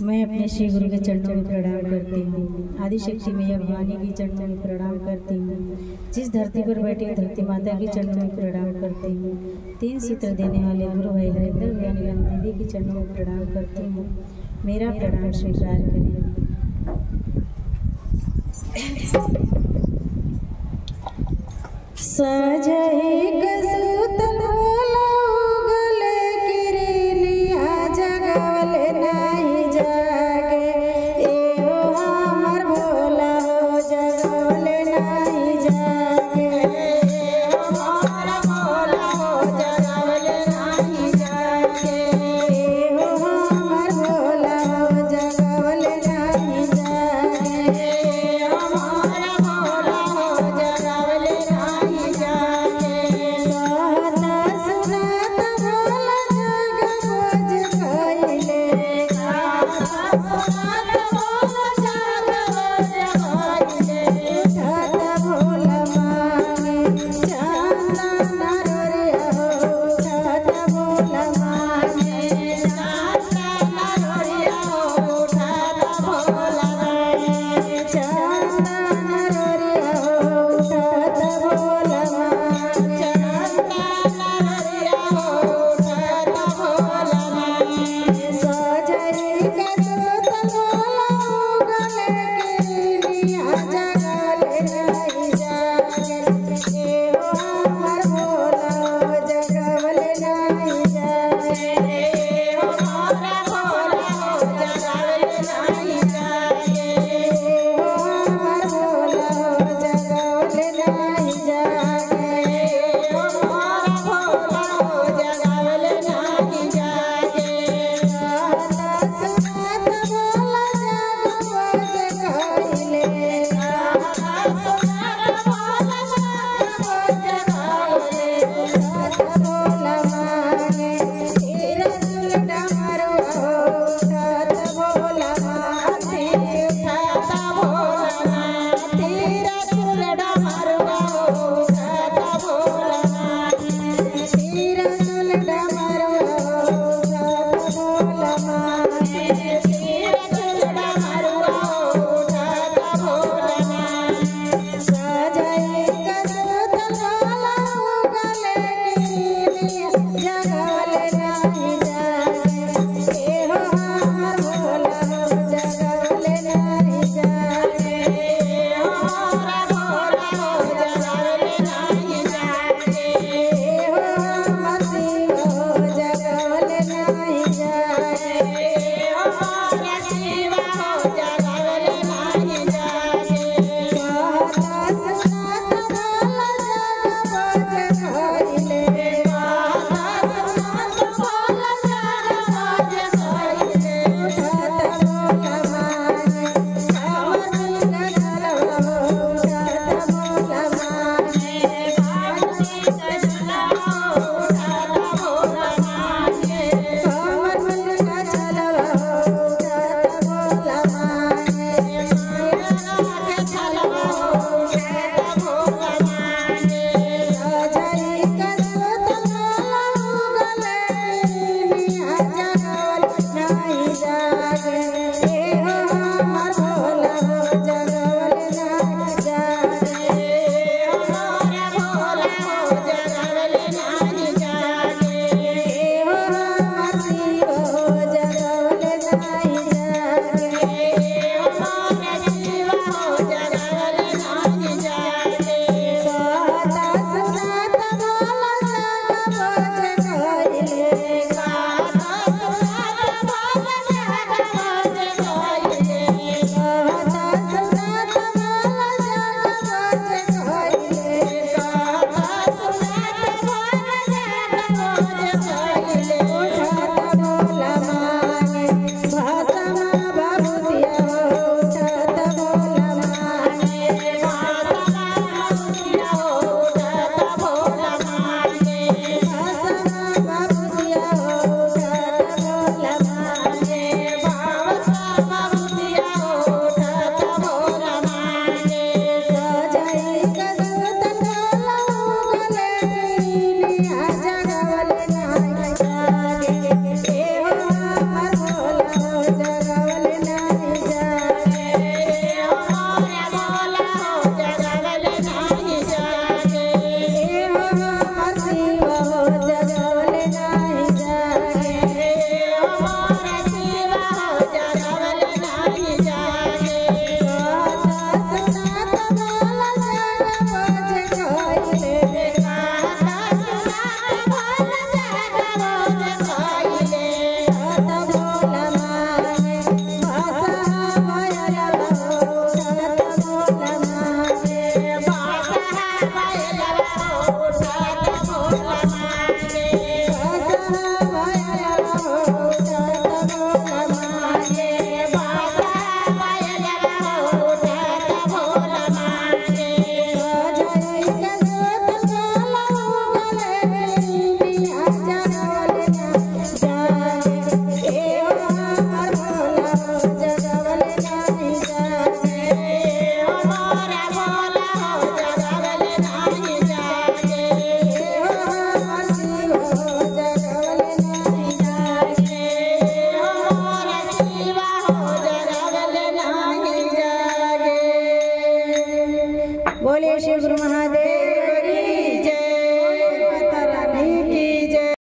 मैं अपने श्री गुरु के चरणों में प्रणाम करती हूँ। आदिशक्ति मैया भवानी की चरणों में प्रणाम करती हूँ। जिस धरती पर बैठी धरती माता की चरणों में प्रणाम करती हूँ। 3 सूत्र देने वाले गुरु भाई हरिंदर भैया नीलम दीदी की चरणों में प्रणाम करती हूँ। मेरा प्रणाम स्वीकार करें। सजई कसुतल गले किरनिया जगवल नहीं जागे एहो हमर भोला हो जगवल नहीं जागे एहो हमर भोला हो जगवल नहीं जागे एहो हमर भोला हो जगवल नहीं जागे एहो हमर भोला हो जगवल नहीं जागे कहता सुनात भोला जग खोज खइले कहता सुनात भोला जग खोज खइले उठत भोला मांगे चंदन रोरिया हो उठत भोला मांगे चंदन रोरिया हो उठत भोला मांगे चंदन रोरिया हो उठत भोला मांगे चंदन रोरिया हो उठत भोला मांगे सजई कसुतल भोला गले किरनिया जगवल नहीं जागे एहो हमर भोला हो जगवल नहीं जागे एहो हमर भोला हो जगवल नहीं जागे एहो हमर भोला हो जगवल नहीं जागे एहो हमर भोला हो जगवल नहीं जागे कहता सुनात भोला जग खोज खइले कहता सुनात भोला जग खोज खइले उठत भोला मांगे तेरा चुल डमरुआ हो उठत भोला मांगे उठत भोला मांगे तेरा चुल डमरुआ हो उठत भोला मांगे तेरा चुल डमरुआ हो उठत भोला मांगे तेरा चुल डमरुआ हो उठत भोला मांगे सजई कसुतल भोला गले किरनिया जगवल नहीं जागे एहो हमर भोला हो जगवल नहीं जागे एहो हमर भोला हो जगवल नहीं जागे एहो हमर शिव हो जगवल नहीं जागे एहो बोले श्री गुरु महादेव।